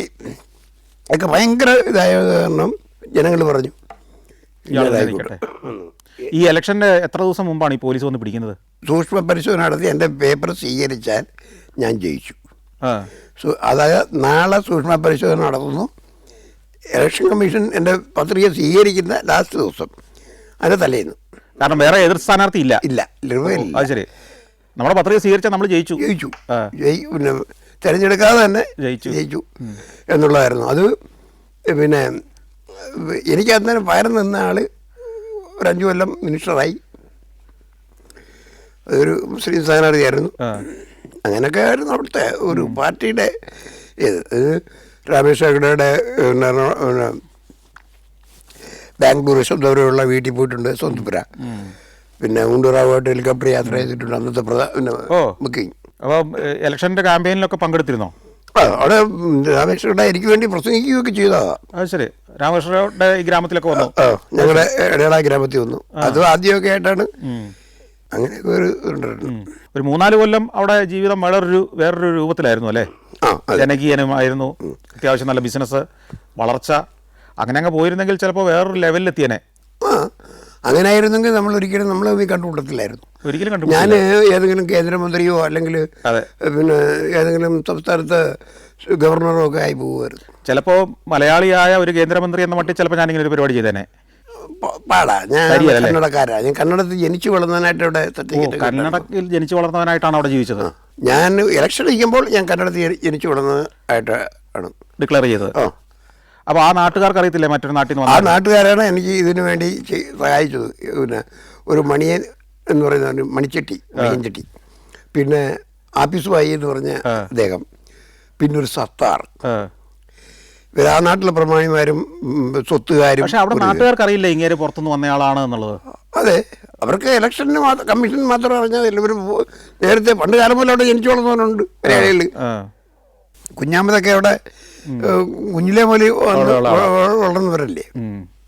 ഒക്കെ ഭയങ്കര ഇതായ കാരണം ജനങ്ങൾ പറഞ്ഞു. ഈ ഇലക്ഷൻ്റെ എത്ര ദിവസം മുമ്പാണ് ഈ പോലീസ് വന്ന് പിടിക്കുന്നത്? സൂക്ഷ്മ പരിശോധന നടത്തി എൻ്റെ പേപ്പർ സ്വീകരിച്ചാൽ ഞാൻ ജയിച്ചു. അതായത് നാളെ സൂക്ഷ്മ പരിശോധന നടത്തുന്നു. ഇലക്ഷൻ കമ്മീഷൻ എൻ്റെ പത്രിക സ്വീകരിക്കുന്ന ലാസ്റ്റ് ദിവസം, അതിൻ്റെ തലേന്ന്. കാരണം വേറെ എതിർ സ്ഥാനാർത്ഥി ഇല്ല. അത് ശരി, നമ്മുടെ പത്രിക സ്വീകരിച്ചാൽ നമ്മൾ ജയിച്ചു. പിന്നെ തിരഞ്ഞെടുക്കാതെ തന്നെ ജയിച്ചു എന്നുള്ളതായിരുന്നു അത്. പിന്നെ എനിക്ക് അന്നേരം പകരം നിന്ന ആൾ ഒരു 5 കൊല്ലം മിനിസ്റ്ററായി. അതൊരു മുസ്ലിം സ്ഥാനാർത്ഥിയായിരുന്നു. അങ്ങനെയൊക്കെ ആയിരുന്നു അവിടുത്തെ ഒരു പാർട്ടിയുടെ ഇത്. രാമേഷ് ഹെഗ്ഡെയുടെ ബാംഗ്ലൂർ യശോധരയുള്ള വീട്ടിൽ പോയിട്ടുണ്ട്, സ്വന്തപുര. പിന്നെ ഊണ്ടൂറാവുമായിട്ട് ഹെലികോപ്റ്റർ യാത്ര ചെയ്തിട്ടുണ്ട്. അന്നത്തെ ബുക്കിംഗ്. അപ്പോൾ ഇലക്ഷൻ്റെ ക്യാമ്പയിനിലൊക്കെ പങ്കെടുത്തിരുന്നോ? അവിടെ രാമകൃഷ്ണയുടെ എനിക്ക് വേണ്ടി പ്രസംഗിക്കുകയൊക്കെ ചെയ്തതാ. അത് ശരി. രാമകൃഷ്ണയുടെ ഈ ഗ്രാമത്തിലൊക്കെ വന്നു. ഞങ്ങളുടെ ഇടയാള ഗ്രാമത്തിൽ വന്നു. അത് ആദ്യമൊക്കെ ആയിട്ടാണ് അങ്ങനെയൊക്കെ ഒരു ഉണ്ടായിരുന്നു. ഒരു 3-4 കൊല്ലം അവിടെ ജീവിതം വേറൊരു രൂപത്തിലായിരുന്നു അല്ലേ? ജനകീയനുമായിരുന്നു, അത്യാവശ്യം നല്ല ബിസിനസ്, വളർച്ച. അങ്ങനെ പോയിരുന്നെങ്കിൽ ചിലപ്പോൾ വേറൊരു ലെവലിലെത്തിയനെ. അങ്ങനെ ആയിരുന്നെങ്കിൽ നമ്മൾ ഒരിക്കലും കണ്ടുകൂട്ടത്തില്ലായിരുന്നു. ഒരിക്കലും ഞാൻ ഏതെങ്കിലും കേന്ദ്രമന്ത്രിയോ അല്ലെങ്കിൽ പിന്നെ ഏതെങ്കിലും സംസ്ഥാനത്ത് ഗവർണറോ ഒക്കെ ആയി പോകുമായിരുന്നു. ചിലപ്പോൾ മലയാളിയായ ഒരു കേന്ദ്രമന്ത്രി എന്ന മട്ടിൽ ചിലപ്പോൾ ഞാനിങ്ങനെ ഒരു പരിപാടി ചെയ്തേനെ. പാടാ. ഞാൻ കന്നഡക്കാരാ. ഞാൻ കന്നഡത്തിൽ ജനിച്ചു വളർന്നതിനായിട്ട് ഇവിടെ കന്നഡത്തിൽ ജനിച്ചു വളർന്നവനായിട്ടാണ് അവിടെ ജീവിച്ചത്. ഞാൻ ഇലക്ഷൻ ഇരിക്കുമ്പോൾ ഞാൻ കന്നഡത്തിൽ ജനിച്ചു വളർന്നതായിട്ട് ആണ് ഡിക്ലെയർ ചെയ്തത്. അപ്പോൾ ആ നാട്ടുകാർക്ക് അറിയത്തില്ലേ മറ്റൊരു നാട്ടിൽ നിന്ന്? ആ നാട്ടുകാരാണ് എനിക്ക് ഇതിനു വേണ്ടി സഹായിച്ചത്. പിന്നെ ഒരു മണിയൻ എന്ന് പറയുന്ന മണിച്ചട്ടി, പിന്നെ ആഫീസുമായി എന്ന് പറഞ്ഞ അദ്ദേഹം, പിന്നെ ഒരു സത്താർ. ഇവർ ആ നാട്ടിലെ പ്രമാണിമാരും സ്വത്തുകാരും. പക്ഷെ അവിടെ നാട്ടുകാർക്ക് അറിയില്ല ഇങ്ങനെ പുറത്തുനിന്ന് വന്നയാളാണ് എന്നുള്ളത്. അതെ, അവർക്ക് ഇലക്ഷന് കമ്മീഷൻ മാത്രം അറിഞ്ഞാൽ എല്ലാവരും നേരത്തെ പണ്ട് കാലം പോലെ അവിടെ ജനിച്ചു വളർന്നവരുണ്ട്. മലയാളികൾ കുഞ്ഞാമ്പതൊക്കെ അവിടെ കുഞ്ഞിലെ പോലെ വളർന്നവരല്ലേ.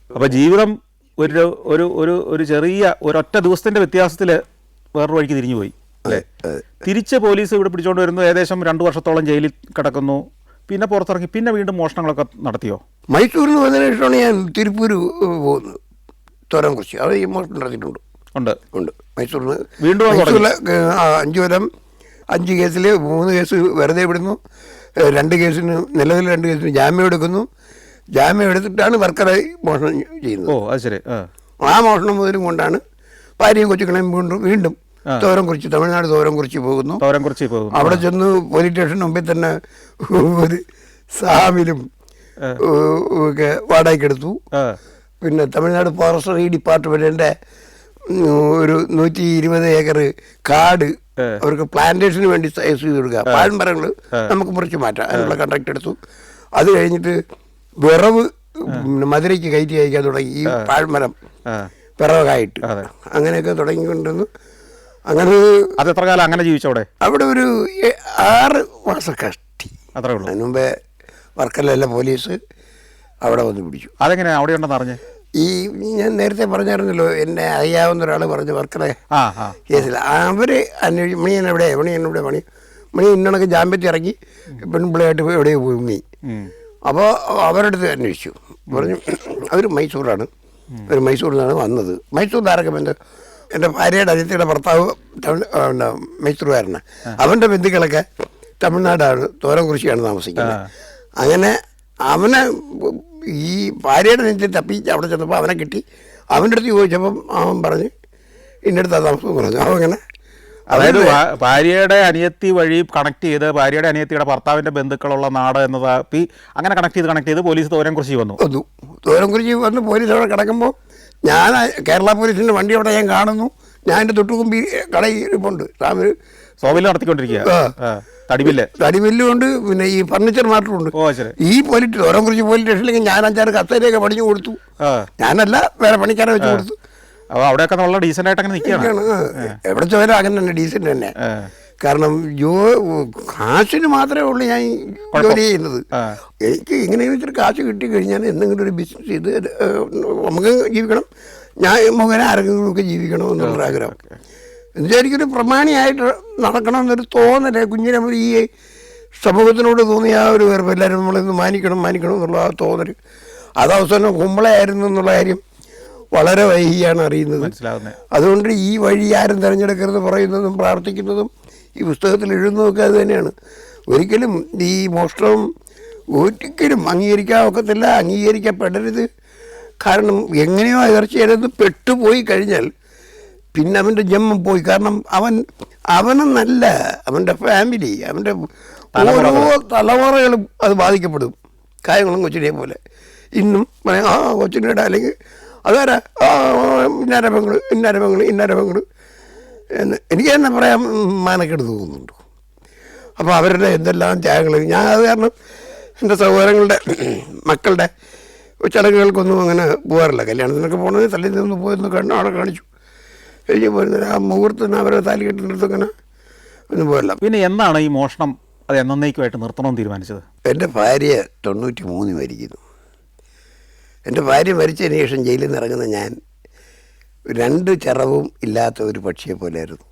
അപ്പോൾ ജീവിതം ഒരു ചെറിയ ഒരൊറ്റ ദിവസത്തിന്റെ വ്യത്യാസത്തിൽ വേറൊരു വഴിക്ക് തിരിഞ്ഞു പോയി അല്ലേ? തിരിച്ച് പോലീസ് ഇവിടെ പിടിച്ചുകൊണ്ട് വരുന്നു. ഏകദേശം 2 വർഷത്തോളം ജയിലിൽ കിടക്കുന്നു. പിന്നെ പുറത്തിറങ്ങി പിന്നെ വീണ്ടും മോഷണങ്ങളൊക്കെ നടത്തിയോ? മൈസൂരിൽ നിന്ന് വന്നതിന് ശേഷമാണ് ഞാൻ തിരുപ്പൂർ പോകുന്നത്. തോരംകുറിച്ച് അവിടെ ഈ മോഷണം നടത്തിയിട്ടുണ്ട്. ഉണ്ട് മൈസൂരിൽ നിന്ന്. വീണ്ടും 5 കൊല്ലം 5 കേസിൽ 3 കേസ് വെറുതെ വിടുന്നു. 2 കേസിന് നിലവിൽ 2 കേസിന് ജാമ്യം എടുക്കുന്നു. ജാമ്യം എടുത്തിട്ടാണ് വർക്കറെ മോഷണം ചെയ്യുന്നത്. ഓ അത് ശരി. ആ മോഷണം മുതലും കൊണ്ടാണ് ഭാര്യയും കൊച്ചുകളെയും വീണ്ടും തോരംകുറിച്ച്, തമിഴ്നാട് തോരംകുറിച്ച് പോകുന്നു. അവിടെ ചെന്ന് പോലീസ് സ്റ്റേഷന് മുമ്പിൽ തന്നെ ഒരു സാമിലും ഒക്കെ വാടകയ്ക്കെടുത്തു. പിന്നെ തമിഴ്നാട് ഫോറസ്ട്രി ഡിപ്പാർട്ട്മെൻറ്റിൻ്റെ ഒരു 120 ഏക്കർ കാട് അവർക്ക് പ്ലാന്റേഷന് വേണ്ടി സൈസ് ചെയ്ത് കൊടുക്കുക. പാഴ്മരങ്ങൾ നമുക്ക് മുറിച്ച് മാറ്റാം, അതിനുള്ള കോൺട്രാക്ട് എടുത്തു. അത് കഴിഞ്ഞിട്ട് വിറവ് മധുരയ്ക്ക് കയറ്റി അയക്കാൻ തുടങ്ങി. ഈ പാഴ്മരം വിറവായിട്ട് അങ്ങനെയൊക്കെ തുടങ്ങിക്കൊണ്ടിരുന്നു. അങ്ങനെ അതെത്ര കാലം അങ്ങനെ ജീവിച്ചവിടെ? അവിടെ ഒരു 6 മാസം കഷ്ടി. അതിന് മുമ്പേ വർക്കലല്ല പോലീസ് അവിടെ വന്ന് പിടിച്ചു. അതെങ്ങനെയാണ് അവിടെ ഉണ്ടെന്ന് അറിഞ്ഞേ? ഈ ഞാൻ നേരത്തെ പറഞ്ഞായിരുന്നല്ലോ, എന്നെ അറിയാവുന്ന ഒരാൾ പറഞ്ഞു വർക്കല കേസിൽ. അവർ അന്വേഷിച്ചു മണി ഇന്നണക്ക് ജാമ്യത്തിൽ ഇറങ്ങി പെൺപിള്ളയായിട്ട് എവിടെയോ പോയി. അപ്പോൾ അവരുടെ അടുത്ത് അന്വേഷിച്ചു. പറഞ്ഞു അവർ മൈസൂരാണ്, അവർ മൈസൂരിൽ നിന്നാണ് വന്നത്. മൈസൂരിൽ ആരൊക്കെ ബന്ധം? എൻ്റെ ഭാര്യയുടെ അനിയത്തിയുടെ ഭർത്താവ് മൈസൂരുകാരനാണ്. അവൻ്റെ ബന്ധുക്കളൊക്കെ തമിഴ്നാടാണ്, തോരംകുറിച്ചിയാണ് താമസിക്കുന്നത്. അങ്ങനെ അവനെ ഈ ഭാര്യയുടെ നെഞ്ചിൽ തപ്പി അവിടെ ചെന്നപ്പോൾ അവനെ കിട്ടി. അവൻ്റെ അടുത്ത് ചോദിച്ചപ്പം അവൻ പറഞ്ഞ് ഇന്നടുത്ത് താമസം പറഞ്ഞു. അവങ്ങനെ അതായത് ഭാര്യയുടെ അനിയത്തി വഴി കണക്ട് ചെയ്ത് ഭാര്യയുടെ അനിയത്തിയുടെ ഭർത്താവിൻ്റെ ബന്ധുക്കളുള്ള നാട് എന്നത് അങ്ങനെ കണക്ട് ചെയ്ത് പോലീസ് തോരംകുറിച്ചി വന്നു. തോരംകുറിച്ചി വന്ന് പോലീസ് അവിടെ കിടക്കുമ്പോൾ ഞാൻ കേരള പോലീസിൻ്റെ വണ്ടി അവിടെ ഞാൻ കാണുന്നു. ഞാൻ എൻ്റെ തൊട്ടുകുമ്പി കടയിരിപ്പുണ്ട്. സോവിൽ നടത്തിക്കൊണ്ടിരിക്കുക. തടിമില്ലുണ്ട്, പിന്നെ ഈ ഫർണിച്ചർ മാർട്ടുമുണ്ട്. ഈ തോരംകുറിച്ചി പോലീസ് സ്റ്റേഷനിലേക്ക് ഞാൻ 5-6 കസേരയൊക്കെ പണിഞ്ഞു കൊടുത്തു. ഞാനല്ല, വേറെ പണിക്കാരെ വെച്ച് കൊടുത്തു. അവിടെയൊക്കെ നല്ല ഡീസൻ്റ് ആയിട്ട് അങ്ങനെ നിൽക്കുകയാണ്. എവിടെ ചോദിച്ചാലും അങ്ങനെ തന്നെ ഡീസൻ്റ് തന്നെ. കാരണം കാശിന് മാത്രമേ ഉള്ളൂ ഞാൻ ജോലി ചെയ്യുന്നത്. എനിക്ക് എങ്ങനെയെങ്കിലും ഇച്ചിരി കാശ് കിട്ടി കഴിഞ്ഞാൽ എന്തെങ്കിലും ഒരു ബിസിനസ് ചെയ്ത് നമുക്ക് ജീവിക്കണം, ഞാൻ മുഖേന ആരെങ്കിലും ഒക്കെ ജീവിക്കണം എന്നുള്ള ആഗ്രഹം. എന്നുവെച്ചാൽ എനിക്കൊരു പ്രമാണിയായിട്ട് നടക്കണമെന്നൊരു തോന്നല് കുഞ്ഞിനെ ഈ സമൂഹത്തിനോട് തോന്നിയ ആ ഒരു വേർപ്പ്, എല്ലാവരും നമ്മളിന്ന് മാനിക്കണം എന്നുള്ള ആ തോന്നൽ, അത് അവസാനം കുമ്പളയായിരുന്നു എന്നുള്ള കാര്യം വളരെ വൈകിയാണ് അറിയുന്നത്. അതുകൊണ്ട് ഈ വഴി ആരും തിരഞ്ഞെടുക്കരുത് പറയുന്നതും പ്രാർത്ഥിക്കുന്നതും ഈ പുസ്തകത്തിൽ എഴുതുന്നതൊക്കെ അത് തന്നെയാണ്. ഒരിക്കലും ഈ മോഷണം ഒരിക്കലും അംഗീകരിക്കാനൊക്കത്തില്ല, അംഗീകരിക്കപ്പെടരുത്. കാരണം എങ്ങനെയോ ഇറച്ചിയരുത് പെട്ടുപോയി കഴിഞ്ഞാൽ പിന്നെ അവൻ്റെ ജന്മം പോയി. കാരണം അവനെന്നല്ല, അവൻ്റെ ഫാമിലി, അവൻ്റെ ഓരോ തലമുറകളും അത് ബാധിക്കപ്പെടും. കാര്യങ്ങളും കൊച്ചിനെ പോലെ ഇന്നും പറയാം, ആ കൊച്ചിനിടെ അല്ലെങ്കിൽ അതാരാ ഇന്നാര പെങ്ങള് എന്ന് എനിക്ക് തന്നെ പറയാൻ മാനക്കെട്ട് തോന്നുന്നുണ്ട്. അപ്പോൾ അവരുടെ എന്തെല്ലാം ത്യാഗങ്ങൾ. ഞാൻ അത് കാരണം എൻ്റെ സഹോദരങ്ങളുടെ മക്കളുടെ ചടങ്ങുകൾക്കൊന്നും അങ്ങനെ പോകാറില്ല. കല്യാണത്തിനൊക്കെ പോകണമെങ്കിൽ തലേന്ന് നിന്ന് പോയെന്ന് അവിടെ കാണിച്ചു കഴിഞ്ഞ് പോരുന്നത്. ആ മുഹൂർത്തത്തിന് അവരെ താലി കെട്ടുന്നിടത്ത് അങ്ങനെ ഒന്നും പോയല്ല. പിന്നെ എന്താണ് ഈ മോഷണം അത് എന്നേക്കുമായിട്ട് നിർത്തണമെന്ന് തീരുമാനിച്ചത്? എൻ്റെ ഭാര്യ 93 മരിക്കുന്നു. എൻ്റെ ഭാര്യ മരിച്ചതിന് ശേഷം ജയിലിൽ നിന്ന് ഇറങ്ങുന്ന ഞാൻ 2 ചിറവും ഇല്ലാത്ത ഒരു പക്ഷിയെ പോലെയായിരുന്നു.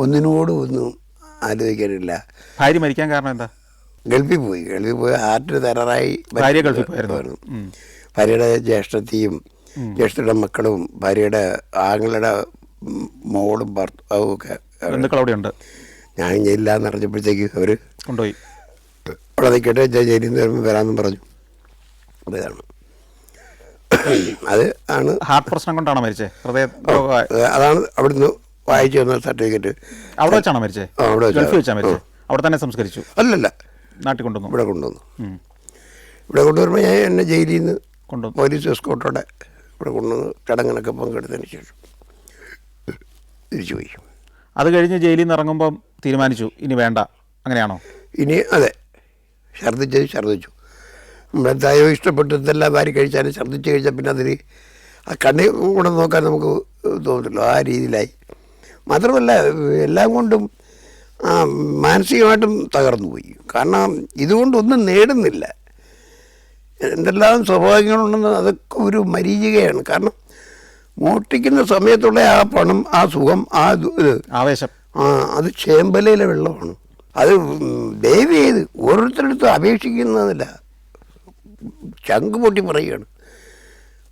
ഒന്നിനോടും ഒന്നും ആലോചിക്കാനില്ല. ഭാര്യ മരിക്കാൻ കാരണം എന്താ? ഗൾഫിൽ പോയി ഹാർട്ടിന് തയ്യാറായി. ഭാര്യ ഗൾഫിൽ പോയിരുന്നു. ഭാര്യയുടെ ജ്യേഷ്ഠയുടെ മക്കളും ഭാര്യയുടെ ആങ്ങളുടെ മോളും ഭർത്താവും ഒക്കെ ബന്ധുക്കളവിടെ ഉണ്ട്. ഞാൻ ജയിലില്ലാന്ന് അറിഞ്ഞപ്പോഴത്തേക്ക് അവർ കൊണ്ടുപോയി. അവിടെ നിൽക്കട്ടെ, ജയിലിൽ നിന്ന് വരുമ്പോൾ വരാമെന്നും പറഞ്ഞു. അപ്പോൾ ഇതാണ് അത് ആണ് ഹാർട്ട് പ്രശ്നം കൊണ്ടാണോ മരിച്ചത്? അതാണ് അവിടുന്ന് വായിച്ചു തന്ന സർട്ടിഫിക്കറ്റ്. അവിടെ വെച്ചാണോ മരിച്ചത്? ഗൾഫിൽ വെച്ചാണ് മരിച്ചത്? അവിടെ തന്നെ സംസ്കരിച്ചു? അല്ലല്ല, നാട്ടിൽ കൊണ്ടുവന്നു. ഇവിടെ കൊണ്ടുവരുമ്പോൾ ഞാൻ എന്നെ ജയിലിൽ നിന്ന് കൊണ്ടുവന്നു. പോലീസ് എസ്കോർട്ടോടെ ഇവിടെ കൊണ്ടുവന്ന് ചടങ്ങിനൊക്കെ പങ്കെടുത്തതിന് ശേഷം തിരിച്ചുപോയി. അത് കഴിഞ്ഞ് ജയിലിൽ നിന്ന് ഇറങ്ങുമ്പം തീരുമാനിച്ചു ഇനി വേണ്ട, അങ്ങനെയാണോ? ഇനി അതെ, ഛർദ്ദിച്ചു. നമ്മളെന്തായോ ഇഷ്ടപ്പെട്ടതെല്ലാം വാരി കഴിച്ചാലും ഛർദ്ദിച്ച് കഴിച്ചാൽ പിന്നെ അതിന് ആ കണ്ണിൽ കൂടെ നോക്കാൻ നമുക്ക് തോന്നില്ല. ആ രീതിയിലായി. മാത്രമല്ല എല്ലാം കൊണ്ടും മാനസികമായിട്ടും തകർന്നു പോയി. കാരണം ഇതുകൊണ്ടൊന്നും നേടുന്നില്ല. എന്തെല്ലാം സൗഭാഗ്യങ്ങളുണ്ടെന്ന് അതൊക്കെ ഒരു മരീചികയാണ്. കാരണം മോഷ്ടിക്കുന്ന സമയത്തുള്ള ആ പണം, ആ സുഖം, ആ ആവേശം, അത് ചേമ്പലയിലെ വെള്ളമാണ്. അത് ദയവ് ചെയ്ത് ഓരോരുത്തരടുത്തും അപേക്ഷിക്കുന്നതല്ല, ചങ്ക് പൊട്ടി പറയുകയാണ്.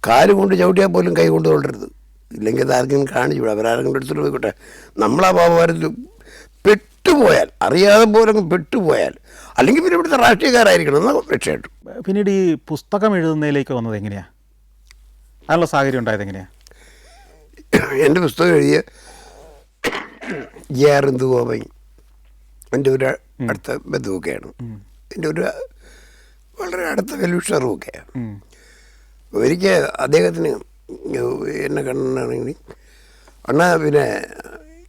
കാല് കൊണ്ട് ചവിട്ടിയാൽ പോലും കൈ കൊണ്ട് കൊണ്ടരുത്. ഇല്ലെങ്കിൽ അത് ആർക്കെങ്കിലും കാണിച്ചു വിടാം, അവരാരെങ്കിലും എടുത്തിട്ട് പോയിക്കോട്ടെ. നമ്മളാ പാപകാരത്തിൽ പെട്ടുപോയാൽ, അറിയാതെ പോലും പെട്ടുപോയാൽ, അല്ലെങ്കിൽ പിന്നെ ഇവിടുത്തെ രാഷ്ട്രീയക്കാരായിരിക്കണം എന്നാൽ രക്ഷയായിട്ടും. പിന്നീട് ഈ പുസ്തകം എഴുതുന്നതിലേക്ക് വന്നത് എങ്ങനെയാണ്? അതിനുള്ള സാഹചര്യം ഉണ്ടായത് എങ്ങനെയാണ്? എൻ്റെ പുസ്തകം എഴുതിയ ജെ.ആർ. ഇന്ദുഗോപൻ എൻ്റെ ഒരു അടുത്ത ബന്ധുവൊക്കെയാണ്. എൻ്റെ ഒരു വളരെ അടുത്ത വെൽവിഷറുമൊക്കെയാണ്. ഒരിക്കൽ അദ്ദേഹത്തിന് എന്നെ കണ്ണാണെങ്കിൽ അണ്ണാ, പിന്നെ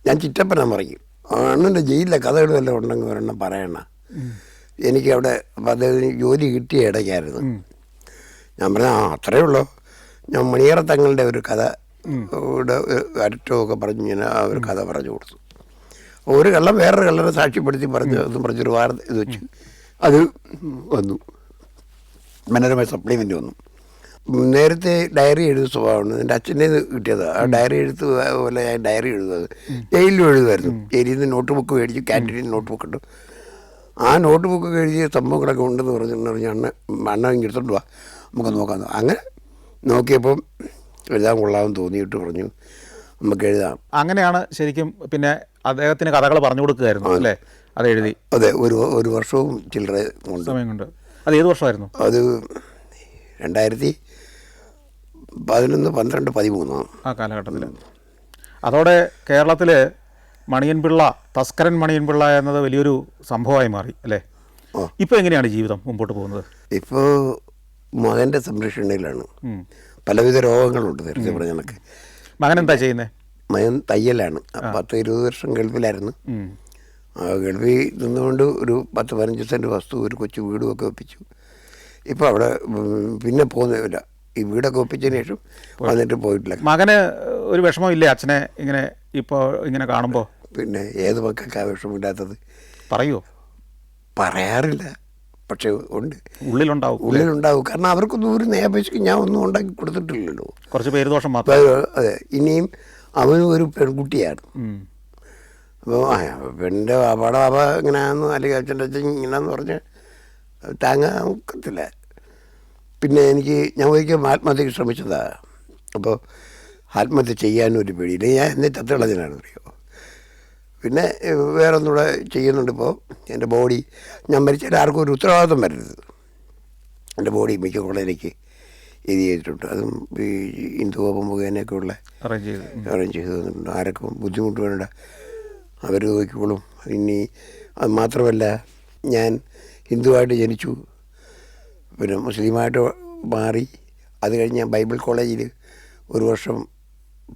ഞാൻ ചിറ്റപ്പനാൻ പറയും, അണ്ണൻ്റെ ജയിലിലെ കഥകൾ വല്ലതും ഉണ്ടെങ്കിൽ ഒരെണ്ണം പറയണ. എനിക്ക് അവിടെ അപ്പം അദ്ദേഹത്തിന് ജോലി കിട്ടിയ ഇടയ്ക്കായിരുന്നു. ഞാൻ പറഞ്ഞ അത്രയേ ഉള്ളൂ. ഞാൻ മണിയറ തങ്ങളുടെ ഒരു കഥ ഇവിടെ അരറ്റമൊക്കെ പറഞ്ഞ് ഞാൻ ആ ഒരു കഥ പറഞ്ഞു കൊടുത്തു. ഒരു കള്ളം വേറൊരു കള്ളനെ സാക്ഷ്യപ്പെടുത്തി പറഞ്ഞൊരു വാർത്ത ഇത് വെച്ച് അത് വന്നു. മനോരമ സപ്ലിമെൻ്റ് വന്നു. നേരത്തെ ഡയറി എഴുതുന്ന സ്വഭാവമാണ്. എൻ്റെ അച്ഛൻ്റെ കിട്ടിയത്. ആ ഡയറി എഴുത്ത് പോലെ ഞാൻ ഡയറി എഴുതുന്നത് ജയിലിലും എഴുതുമായിരുന്നു. ജയിലിൽ നിന്ന് നോട്ട് ബുക്ക് മേടിച്ച് ക്യാൻറ്റീനിൽ നോട്ട് ബുക്ക് ഉണ്ട്. ആ നോട്ട് ബുക്ക് എഴുതിയ സംഭവങ്ങളൊക്കെ ഉണ്ടെന്ന് പറഞ്ഞിട്ടുണ്ടെങ്കിൽ അണ്ണ ഇങ്ങനെ എടുത്തോണ്ട് വാ നമുക്ക് നോക്കാം. അങ്ങനെ നോക്കിയപ്പം എഴുതാൻ കൊള്ളാമെന്ന് തോന്നിയിട്ട് പറഞ്ഞു നമുക്ക് എഴുതാം. അങ്ങനെയാണ് ശരിക്കും പിന്നെ അദ്ദേഹത്തിന് കഥകൾ പറഞ്ഞു കൊടുക്കുകയായിരുന്നു അല്ലേ? അത് എഴുതി. അതെ, ഒരു വർഷവും ചില്ലറ കൊണ്ട് സമയം കൊണ്ട്. അത് ഏത് വർഷമായിരുന്നു? അത് 2011, 12, 13 ആ കാലഘട്ടത്തിൽ. അതോടെ കേരളത്തിൽ മണിയൻപിള്ള, തസ്കരൻ മണിയൻപിള്ള എന്നത് വലിയൊരു സംഭവമായി മാറി അല്ലേ? ഇപ്പോൾ എങ്ങനെയാണ് ജീവിതം മുമ്പോട്ട് പോകുന്നത്? ഇപ്പോൾ മകൻ്റെ സംരക്ഷണയിലാണ്. പലവിധ രോഗങ്ങളുണ്ട് നേരത്തെ പറഞ്ഞ കണക്ക്. മകൻ എന്താ ചെയ്യുന്നത്? മകൻ തയ്യലാണ്. 10-20 വർഷം ഗൾഫിലായിരുന്നു. ഗൾഫിൽ നിന്നുകൊണ്ട് ഒരു 10-15 സെൻറ്റ് വസ്തു, ഒരു കൊച്ചു വീടും ഒക്കെ ഒപ്പിച്ചു. ഇപ്പോൾ അവിടെ പിന്നെ പോകുന്നില്ല. ഈ വീടൊക്കെ ഒപ്പിച്ചതിന് ശേഷം വന്നിട്ട് പോയിട്ടില്ല. മകന് ഒരു വിഷമമില്ലേ അച്ഛനെ ഇങ്ങനെ ഇപ്പോൾ ഇങ്ങനെ കാണുമ്പോൾ? പിന്നെ ഏത് മക്കൾക്ക് ആ വിഷമമില്ലാത്തത്? പറയുമോ? പറയാറില്ല, പക്ഷെ ഉണ്ട്, ഉള്ളിലുണ്ടാവും. കാരണം അവർക്കൊന്നും ഒരു നേപേശയ്ക്ക് ഞാൻ ഒന്നും ഉണ്ടാക്കി കൊടുത്തിട്ടില്ലല്ലോ. കുറച്ച് പേര് ദോഷം മാത്രം. അതെ, ഇനിയും അവനും ഒരു പെൺകുട്ടിയാണ്. അപ്പോൾ പെണ്ണിൻ്റെ വാപ്പാടെ വാപ്പ ഇങ്ങനെയാണെന്ന്, അല്ലെങ്കിൽ അച്ഛൻ്റെ അച്ഛൻ ഇങ്ങനെയാന്ന് പറഞ്ഞ് താങ്ങാൻ ഒക്കത്തില്ല. പിന്നെ ഞാൻ ഒരിക്കലും ആത്മഹത്യക്ക് ശ്രമിച്ചതാണ്. അപ്പോൾ ആത്മഹത്യ ചെയ്യാനൊരു പേടിയില്ല. ഞാൻ എന്നെ ചത്തുകളഞ്ഞാണ് അറിയോ. പിന്നെ വേറൊന്നുകൂടെ ചെയ്യുന്നുണ്ട്. ഇപ്പോൾ എൻ്റെ ബോഡി ഞാൻ മരിച്ചാൽ ആർക്കും ഒരു ഉത്തരവാദിത്വം വരരുത്. എൻ്റെ ബോഡി മിക്ക കോളേജിലേക്ക് ഇത് ചെയ്തിട്ടുണ്ട്. അതും ഈ ഇന്ദുഗോപൻ മുഖേനയൊക്കെ ഉള്ള അറേഞ്ച് ചെയ്ത് തന്നിട്ടുണ്ട്. ആരൊക്കെ ബുദ്ധിമുട്ട് വേണ്ട അവർ നോക്കിക്കോളും. ഇനി അത് മാത്രമല്ല, ഞാൻ ഹിന്ദുവായിട്ട് ജനിച്ചു, പിന്നെ മുസ്ലിമായിട്ട് മാറി. അത് കഴിഞ്ഞ് ഞാൻ ബൈബിൾ കോളേജിൽ ഒരു വർഷം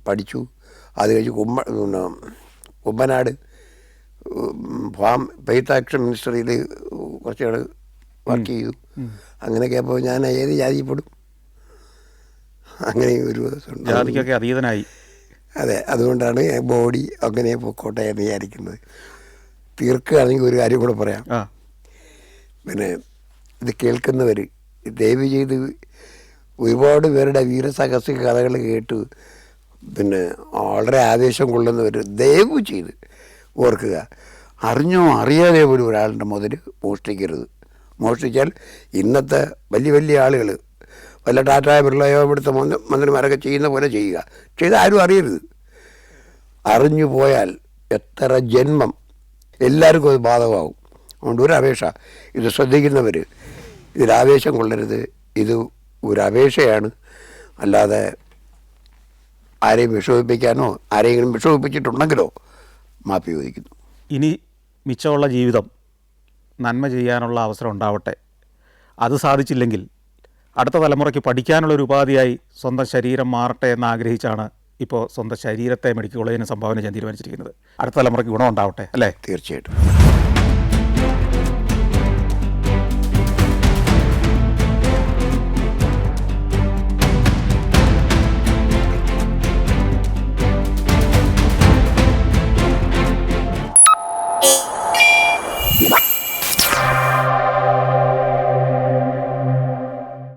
പഠിച്ചു. അത് കഴിഞ്ഞ് കുമ്പനാട് ഫാം ഫെയ്ത്ത് ആക്ഷൻ മിനിസ്റ്ററിയിൽ കുറച്ചുനാൾ വർക്ക് ചെയ്തു. അങ്ങനെയൊക്കെ. അപ്പോൾ ഞാൻ ഏത് ജാതിപ്പെടും? അങ്ങനെ ഒരു ജാതിക്കൊക്കെ അതീതനായി. അതെ, അതുകൊണ്ടാണ് ബോഡി അങ്ങനെ പൊക്കോട്ടെ എന്ന് വിചാരിക്കുന്നത്. തീർക്കുകയാണെങ്കിൽ ഒരു കാര്യം കൂടെ പറയാം. ആ പിന്നെ ഇത് കേൾക്കുന്നവർ ദയവ് ചെയ്ത് ഒരുപാട് പേരുടെ വീരസാഹസിക കഥകൾ കേട്ട് പിന്നെ വളരെ ആവേശം കൊള്ളുന്നവർ ദയവ് ചെയ്ത് ഓർക്കുക, അറിഞ്ഞോ അറിയാതെ പോലും ഒരാളുടെ മുതൽ മോഷ്ടിക്കരുത്. മോഷ്ടിച്ചാൽ ഇന്നത്തെ വലിയ വലിയ ആളുകൾ വല്ല ടാറ്റായ പിള്ളയോ ഇവിടുത്തെ മന്ത്രിമാരൊക്കെ ചെയ്യുന്ന പോലെ ചെയ്യുക. ചെയ്ത് ആരും അറിയരുത്. അറിഞ്ഞു പോയാൽ എത്ര ജന്മം എല്ലാവർക്കും അത് ബാധകമാവും. അതുകൊണ്ട് ഒരു അപേക്ഷ, ഇത് ശ്രദ്ധിക്കുന്നവർ ഇതിലാവേശം കൊള്ളരുത്. ഇത് ഒരു അപേക്ഷയാണ്, അല്ലാതെ ആരെയും വിഷമിപ്പിക്കാനോ ആരെങ്കിലും വിഷമിപ്പിച്ചിട്ടുണ്ടെങ്കിലോ മാപ്പി ചോദിക്കുന്നു. ഇനി മിച്ചമുള്ള ജീവിതം നന്മ ചെയ്യാനുള്ള അവസരം ഉണ്ടാവട്ടെ. അത് സാധിച്ചില്ലെങ്കിൽ അടുത്ത തലമുറയ്ക്ക് പഠിക്കാനുള്ളൊരു ഉപാധിയായി സ്വന്തം ശരീരം മാറട്ടെ എന്നാഗ്രഹിച്ചാണ് ഇപ്പോൾ സ്വന്തം ശരീരത്തെ മെഡിക്കൽ കോളേജിന് സംഭാവന ചെയ്യാൻ തീരുമാനിച്ചിരിക്കുന്നത്. അടുത്ത തലമുറയ്ക്ക് ഗുണം ഉണ്ടാവട്ടെ അല്ലേ? തീർച്ചയായിട്ടും.